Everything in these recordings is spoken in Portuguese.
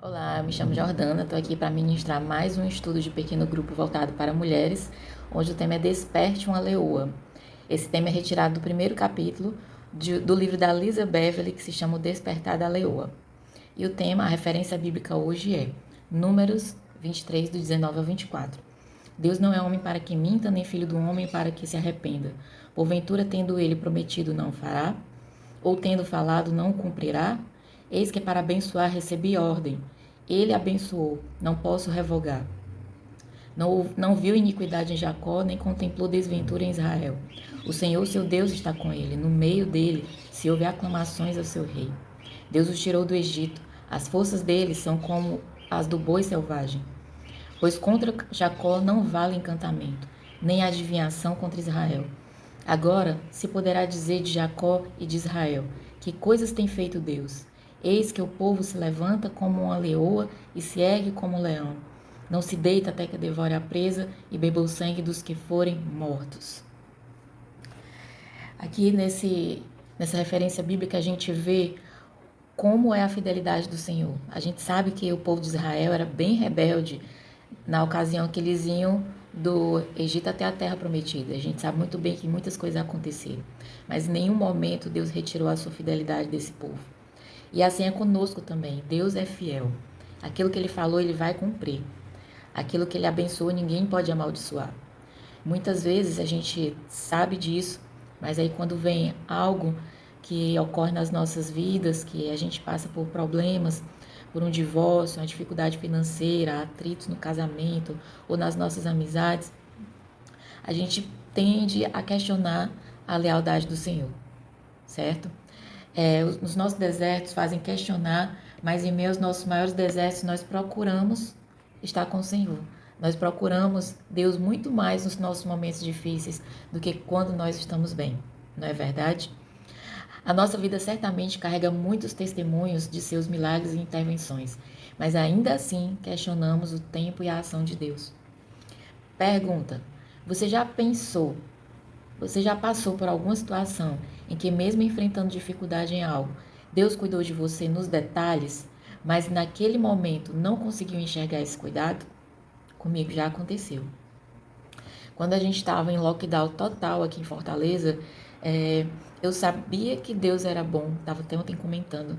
Olá, me chamo Jordana, estou aqui para ministrar mais um estudo de pequeno grupo voltado para mulheres, onde o tema é Desperte uma Leoa. Esse tema é retirado do primeiro capítulo do livro da Lisa Beverly, que se chama O Despertar da Leoa. E o tema, a referência bíblica hoje é Números 23, do 19 ao 24. Deus não é homem para que minta, nem filho do homem para que se arrependa. Porventura, tendo ele prometido, não fará? Ou tendo falado, não o cumprirá? Eis que para abençoar recebi ordem. Ele abençoou, não posso revogar. Não viu iniquidade em Jacó, nem contemplou desventura em Israel. O Senhor, seu Deus, está com ele. No meio dele se ouve aclamações ao seu rei. Deus os tirou do Egito. As forças dele são como as do boi selvagem. Pois contra Jacó não vale encantamento, nem adivinhação contra Israel. Agora se poderá dizer de Jacó e de Israel: que coisas tem feito Deus? Eis que o povo se levanta como uma leoa e se ergue como um leão. Não se deita até que devore a presa e beba o sangue dos que forem mortos. Aqui nessa referência bíblica a gente vê como é a fidelidade do Senhor. A gente sabe que o povo de Israel era bem rebelde na ocasião que eles iam do Egito até a Terra Prometida. A gente sabe muito bem que muitas coisas aconteceram, mas em nenhum momento Deus retirou a sua fidelidade desse povo. E assim é conosco também. Deus é fiel. Aquilo que Ele falou, Ele vai cumprir. Aquilo que Ele abençoou, ninguém pode amaldiçoar. Muitas vezes a gente sabe disso, mas aí quando vem algo que ocorre nas nossas vidas, que a gente passa por problemas, por um divórcio, uma dificuldade financeira, atritos no casamento ou nas nossas amizades, a gente tende a questionar a lealdade do Senhor, certo? Os nossos desertos fazem questionar, mas em meio aos nossos maiores desertos nós procuramos estar com o Senhor. Nós procuramos Deus muito mais nos nossos momentos difíceis do que quando nós estamos bem, não é verdade? A nossa vida certamente carrega muitos testemunhos de seus milagres e intervenções, mas ainda assim questionamos o tempo e a ação de Deus. Pergunta: você já pensou, você já passou por alguma situação em que, mesmo enfrentando dificuldade em algo, Deus cuidou de você nos detalhes, mas naquele momento não conseguiu enxergar esse cuidado? Comigo já aconteceu. Quando a gente estava em lockdown total aqui em Fortaleza, eu sabia que Deus era bom, estava até ontem comentando,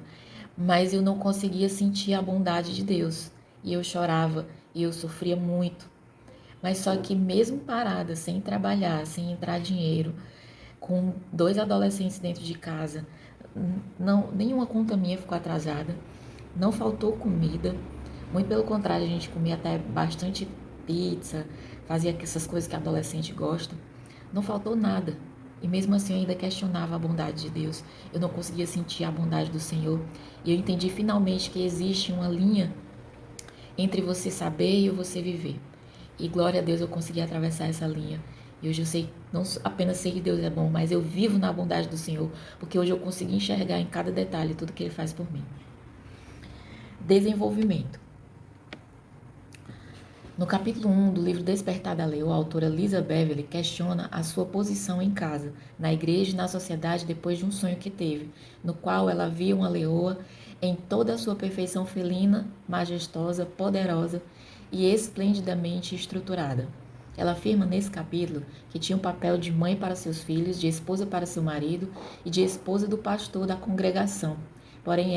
mas eu não conseguia sentir a bondade de Deus. E eu chorava e eu sofria muito. Mas só que mesmo parada, sem trabalhar, sem entrar dinheiro, com dois adolescentes dentro de casa, não, nenhuma conta minha ficou atrasada, não faltou comida, muito pelo contrário, a gente comia até bastante pizza, fazia essas coisas que adolescente gosta, não faltou nada. E mesmo assim eu ainda questionava a bondade de Deus, eu não conseguia sentir a bondade do Senhor. E eu entendi finalmente que existe uma linha entre você saber e você viver. E glória a Deus eu consegui atravessar essa linha. E hoje eu sei, não apenas sei que Deus é bom, mas eu vivo na bondade do Senhor, porque hoje eu consegui enxergar em cada detalhe tudo que Ele faz por mim. Desenvolvimento. No capítulo 1 do livro Despertar da Leoa, a autora Lisa Beverly questiona a sua posição em casa, na igreja e na sociedade depois de um sonho que teve, no qual ela via uma leoa em toda a sua perfeição felina, majestosa, poderosa e esplendidamente estruturada. Ela afirma nesse capítulo que tinha um papel de mãe para seus filhos, de esposa para seu marido e de esposa do pastor da congregação. Porém,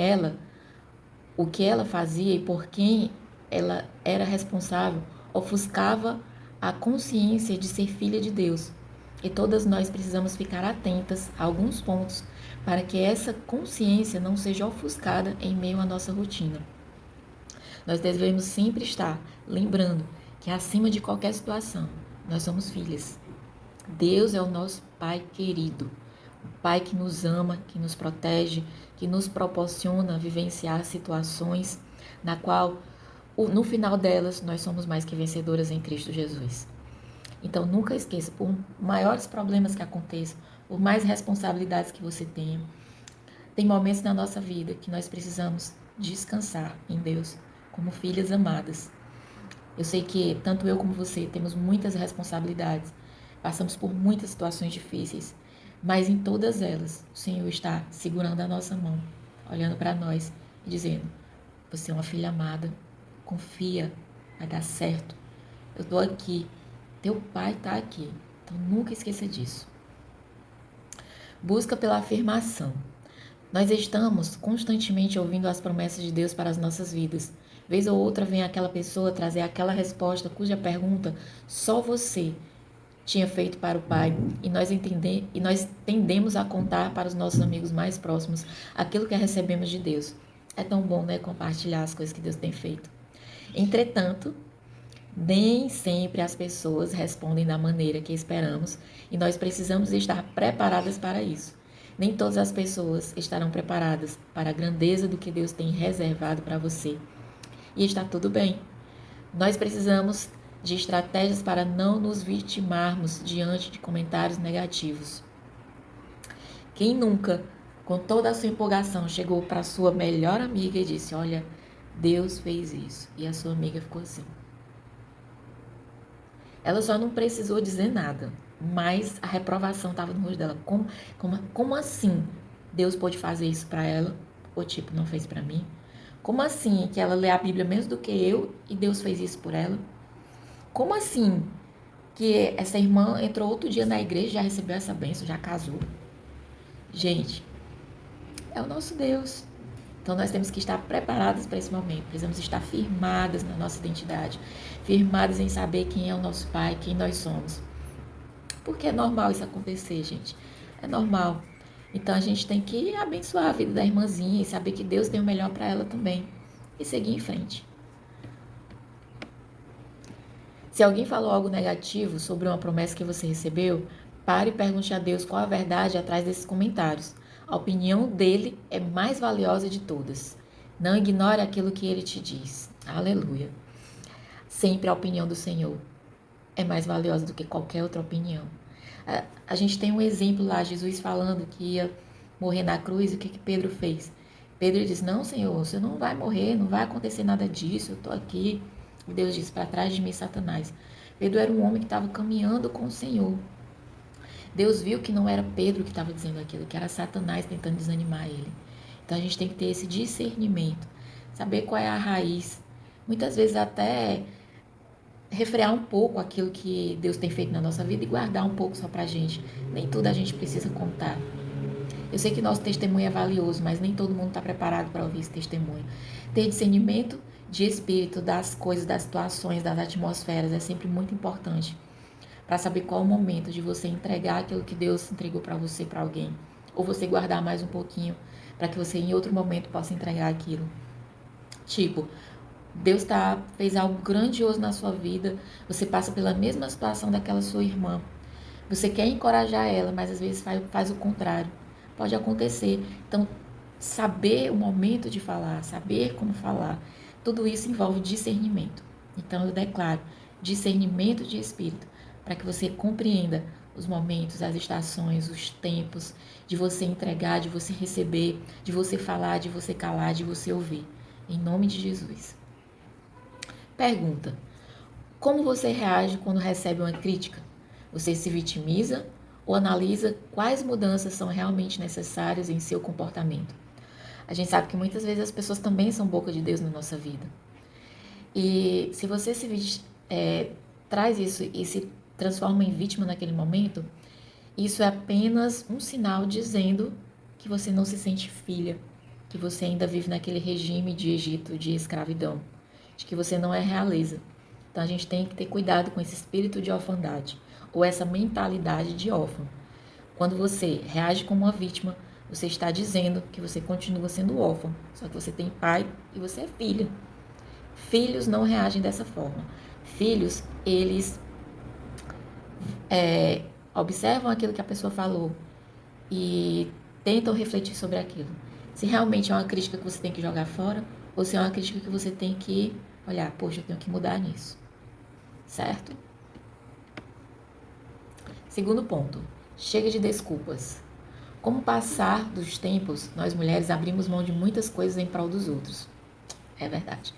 o que ela fazia e por quem ela era responsável ofuscava a consciência de ser filha de Deus. E todas nós precisamos ficar atentas a alguns pontos para que essa consciência não seja ofuscada em meio à nossa rotina. Nós devemos sempre estar lembrando que acima de qualquer situação, nós somos filhas. Deus é o nosso Pai querido, o Pai que nos ama, que nos protege, que nos proporciona vivenciar situações na qual, no final delas, nós somos mais que vencedoras em Cristo Jesus. Então, nunca esqueça, por maiores problemas que aconteçam, por mais responsabilidades que você tenha, tem momentos na nossa vida que nós precisamos descansar em Deus, como filhas amadas. Eu sei que tanto eu como você temos muitas responsabilidades, passamos por muitas situações difíceis, mas em todas elas o Senhor está segurando a nossa mão, olhando para nós e dizendo: Você é uma filha amada. Confia, vai dar certo. Eu estou aqui. Teu pai está aqui. Então nunca esqueça disso. Busca pela afirmação. Nós estamos constantemente ouvindo as promessas de Deus para as nossas vidas. Vez ou outra vem aquela pessoa trazer aquela resposta cuja pergunta só você tinha feito para o Pai, e nós tendemos a contar para os nossos amigos mais próximos aquilo que recebemos de Deus. É tão bom, né, compartilhar as coisas que Deus tem feito. Entretanto, nem sempre as pessoas respondem da maneira que esperamos e nós precisamos estar preparadas para isso. Nem todas as pessoas estarão preparadas para a grandeza do que Deus tem reservado para você. E está tudo bem. Nós precisamos de estratégias para não nos vitimarmos diante de comentários negativos. Quem nunca, com toda a sua empolgação, chegou para sua melhor amiga e disse: olha, Deus fez isso. E a sua amiga ficou assim. Ela só não precisou dizer nada, mas a reprovação estava no rosto dela. Como assim Deus pôde fazer isso para ela? Ou tipo, não fez para mim? Como assim que ela lê a Bíblia menos do que eu e Deus fez isso por ela? Como assim que essa irmã entrou outro dia na igreja, já recebeu essa bênção, já casou? Gente, é o nosso Deus. Então nós temos que estar preparados para esse momento. Precisamos estar firmadas na nossa identidade, firmadas em saber quem é o nosso Pai, quem nós somos. Porque é normal isso acontecer, gente. É normal. Então a gente tem que abençoar a vida da irmãzinha e saber que Deus tem o melhor para ela também. E seguir em frente. Se alguém falou algo negativo sobre uma promessa que você recebeu, pare e pergunte a Deus qual a verdade atrás desses comentários. A opinião dele é mais valiosa de todas. Não ignore aquilo que ele te diz. Aleluia. Sempre a opinião do Senhor é mais valiosa do que qualquer outra opinião. A gente tem um exemplo lá, Jesus falando que ia morrer na cruz, e o que Pedro fez? Pedro disse: não, Senhor, você não vai morrer, não vai acontecer nada disso, eu estou aqui. Deus disse: para trás de mim, Satanás. Pedro era um homem que estava caminhando com o Senhor. Deus viu que não era Pedro que estava dizendo aquilo, que era Satanás tentando desanimar ele. Então a gente tem que ter esse discernimento, saber qual é a raiz. Muitas vezes até refrear um pouco aquilo que Deus tem feito na nossa vida e guardar um pouco só pra gente. Nem tudo a gente precisa contar. Eu sei que nosso testemunho é valioso, mas nem todo mundo está preparado para ouvir esse testemunho. Ter discernimento de espírito das coisas, das situações, das atmosferas é sempre muito importante para saber qual o momento de você entregar aquilo que Deus entregou para você, para alguém, ou você guardar mais um pouquinho para que você em outro momento possa entregar aquilo. Tipo, Deus fez algo grandioso na sua vida, você passa pela mesma situação daquela sua irmã. Você quer encorajar ela, mas às vezes faz o contrário. Pode acontecer. Então, saber o momento de falar, saber como falar, tudo isso envolve discernimento. Então, eu declaro discernimento de espírito, para que você compreenda os momentos, as estações, os tempos de você entregar, de você receber, de você falar, de você calar, de você ouvir. Em nome de Jesus. Pergunta: como você reage quando recebe uma crítica? Você se vitimiza ou analisa quais mudanças são realmente necessárias em seu comportamento? A gente sabe que muitas vezes as pessoas também são boca de Deus na nossa vida. E se você traz isso e se transforma em vítima naquele momento, isso é apenas um sinal dizendo que você não se sente filha, que você ainda vive naquele regime de Egito, de escravidão, de que você não é realeza. Então a gente tem que ter cuidado com esse espírito de orfandade, ou essa mentalidade de órfão. Quando você reage como uma vítima, você está dizendo que você continua sendo órfão, só que você tem pai e você é filha. Filhos não reagem dessa forma. Filhos, eles observam aquilo que a pessoa falou e tentam refletir sobre aquilo. Se realmente é uma crítica que você tem que jogar fora, ou se é uma crítica que você tem que olhar: poxa, eu tenho que mudar nisso. Certo? Segundo ponto: chega de desculpas. Com o passar dos tempos, nós mulheres abrimos mão de muitas coisas em prol dos outros. É verdade.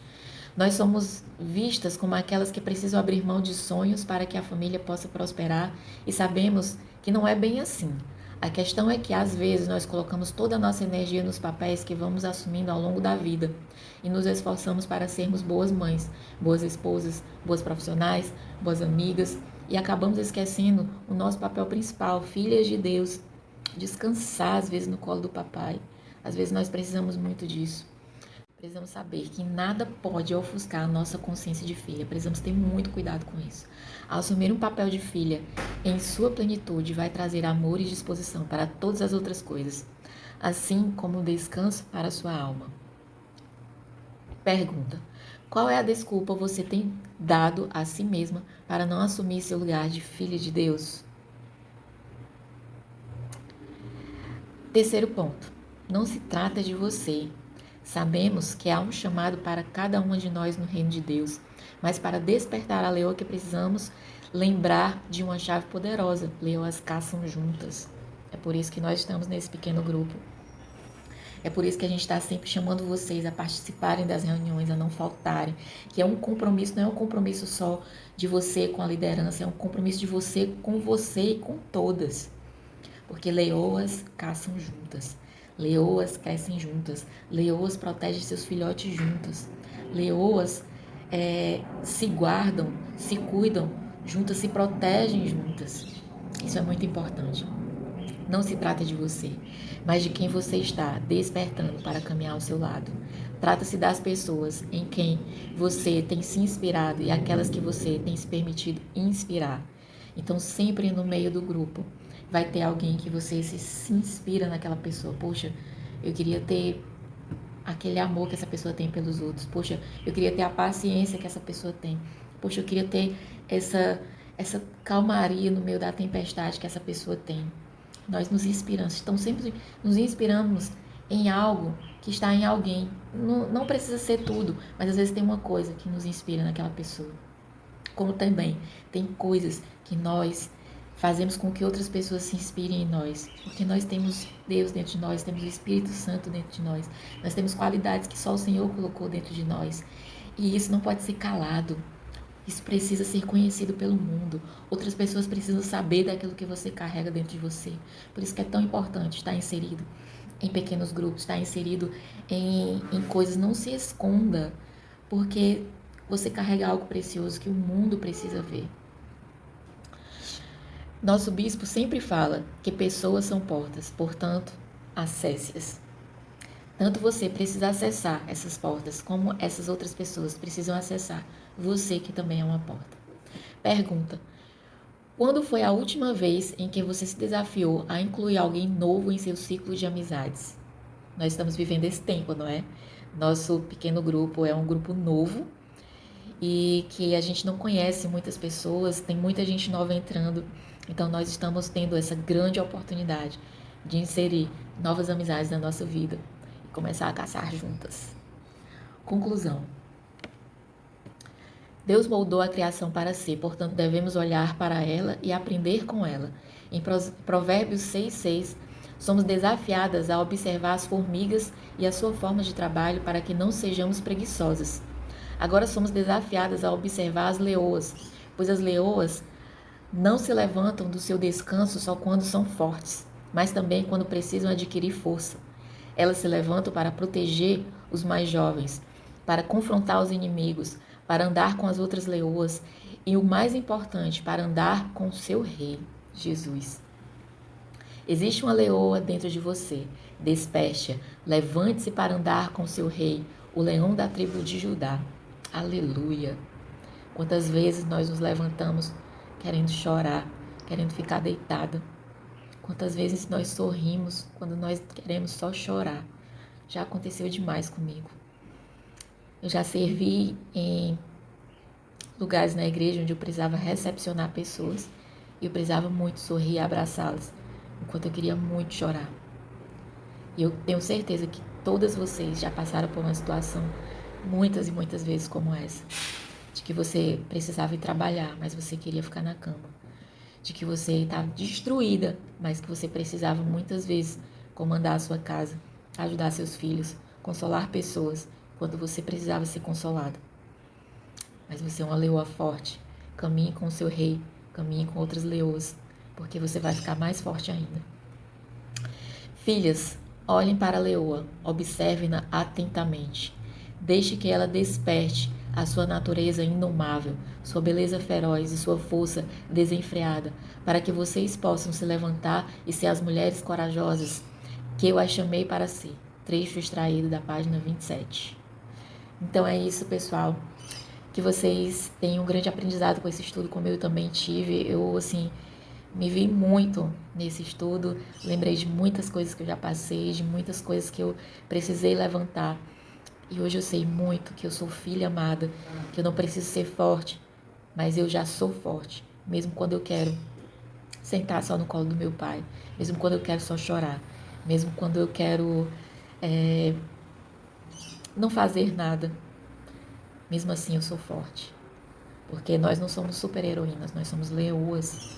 Nós somos vistas como aquelas que precisam abrir mão de sonhos para que a família possa prosperar, e sabemos que não é bem assim. A questão é que, às vezes, nós colocamos toda a nossa energia nos papéis que vamos assumindo ao longo da vida e nos esforçamos para sermos boas mães, boas esposas, boas profissionais, boas amigas e acabamos esquecendo o nosso papel principal, filhas de Deus, descansar às vezes no colo do papai. Às vezes nós precisamos muito disso. Precisamos saber que nada pode ofuscar a nossa consciência de filha. Precisamos ter muito cuidado com isso. Ao assumir um papel de filha em sua plenitude, vai trazer amor e disposição para todas as outras coisas, assim como um descanso para a sua alma. Pergunta: qual é a desculpa você tem dado a si mesma para não assumir seu lugar de filha de Deus? Terceiro ponto: não se trata de você. Sabemos que há um chamado para cada uma de nós no reino de Deus, mas para despertar a leoa que precisamos lembrar de uma chave poderosa. Leoas caçam juntas. É por isso que nós estamos nesse pequeno grupo. É por isso que a gente está sempre chamando vocês a participarem das reuniões, a não faltarem. Que é um compromisso, não é um compromisso só de você com a liderança, é um compromisso de você e com todas. Porque leoas caçam juntas. Leoas crescem juntas. Leoas protegem seus filhotes juntas. Leoas se guardam, se cuidam juntas, se protegem juntas. Isso é muito importante. Não se trata de você, mas de quem você está despertando para caminhar ao seu lado. Trata-se das pessoas em quem você tem se inspirado e aquelas que você tem se permitido inspirar. Então, sempre no meio do grupo, vai ter alguém que você se inspira naquela pessoa. Poxa, eu queria ter aquele amor que essa pessoa tem pelos outros. Poxa, eu queria ter a paciência que essa pessoa tem. Poxa, eu queria ter essa calmaria no meio da tempestade que essa pessoa tem. Nós nos inspiramos, então sempre nos inspiramos em algo que está em alguém. Não precisa ser tudo, mas às vezes tem uma coisa que nos inspira naquela pessoa. Como também tem coisas que nós fazemos com que outras pessoas se inspirem em nós. Porque nós temos Deus dentro de nós, temos o Espírito Santo dentro de nós. Nós temos qualidades que só o Senhor colocou dentro de nós. E isso não pode ser calado. Isso precisa ser conhecido pelo mundo. Outras pessoas precisam saber daquilo que você carrega dentro de você. Por isso que é tão importante estar inserido em pequenos grupos, estar inserido em coisas. Não se esconda, porque você carrega algo precioso que o mundo precisa ver. Nosso bispo sempre fala que pessoas são portas, portanto, acesse-as. Tanto você precisa acessar essas portas, como essas outras pessoas precisam acessar você, que também é uma porta. Pergunta: quando foi a última vez em que você se desafiou a incluir alguém novo em seu ciclo de amizades? Nós estamos vivendo esse tempo, não é? Nosso pequeno grupo é um grupo novo e que a gente não conhece muitas pessoas, tem muita gente nova entrando. Então nós estamos tendo essa grande oportunidade de inserir novas amizades na nossa vida e começar a caçar juntas. Conclusão: Deus moldou a criação para si, portanto devemos olhar para ela e aprender com ela. Em Provérbios 6:6, somos desafiadas a observar as formigas e a sua forma de trabalho para que não sejamos preguiçosas. Agora somos desafiadas a observar as leoas, pois as leoas não se levantam do seu descanso só quando são fortes, mas também quando precisam adquirir força. Elas se levantam para proteger os mais jovens, para confrontar os inimigos, para andar com as outras leoas e, o mais importante, para andar com o seu rei, Jesus. Existe uma leoa dentro de você. Desperte-a, levante-se para andar com o seu rei, o leão da tribo de Judá. Aleluia! Quantas vezes nós nos levantamos querendo chorar, querendo ficar deitada. Quantas vezes nós sorrimos quando nós queremos só chorar. Já aconteceu demais comigo. Eu já servi em lugares na igreja onde eu precisava recepcionar pessoas e eu precisava muito sorrir e abraçá-las, enquanto eu queria muito chorar. E eu tenho certeza que todas vocês já passaram por uma situação muitas e muitas vezes como essa. De que você precisava ir trabalhar, mas você queria ficar na cama. De que você estava destruída, mas que você precisava muitas vezes comandar a sua casa, ajudar seus filhos, consolar pessoas, quando você precisava ser consolada. Mas você é uma leoa forte. Caminhe com o seu rei, caminhe com outras leoas, porque você vai ficar mais forte ainda. Filhas, olhem para a leoa, observem-na atentamente. Deixe que ela desperte a sua natureza indomável, sua beleza feroz e sua força desenfreada, para que vocês possam se levantar e ser as mulheres corajosas que eu as chamei para si. Trecho extraído da página 27. Então é isso, pessoal. Que vocês tenham um grande aprendizado com esse estudo, como eu também tive. Eu, assim, me vi muito nesse estudo, lembrei de muitas coisas que eu já passei, de muitas coisas que eu precisei levantar. E hoje eu sei muito que eu sou filha amada, que eu não preciso ser forte, mas eu já sou forte, mesmo quando eu quero sentar só no colo do meu pai, mesmo quando eu quero só chorar, mesmo quando eu quero não fazer nada. Mesmo assim eu sou forte, porque nós não somos super-heroínas, nós somos leoas.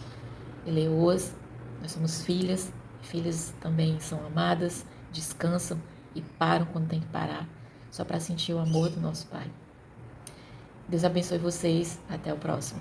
E leoas, nós somos filhas, filhas também são amadas, descansam e param quando tem que parar, só para sentir o amor do nosso Pai. Deus abençoe vocês, até o próximo.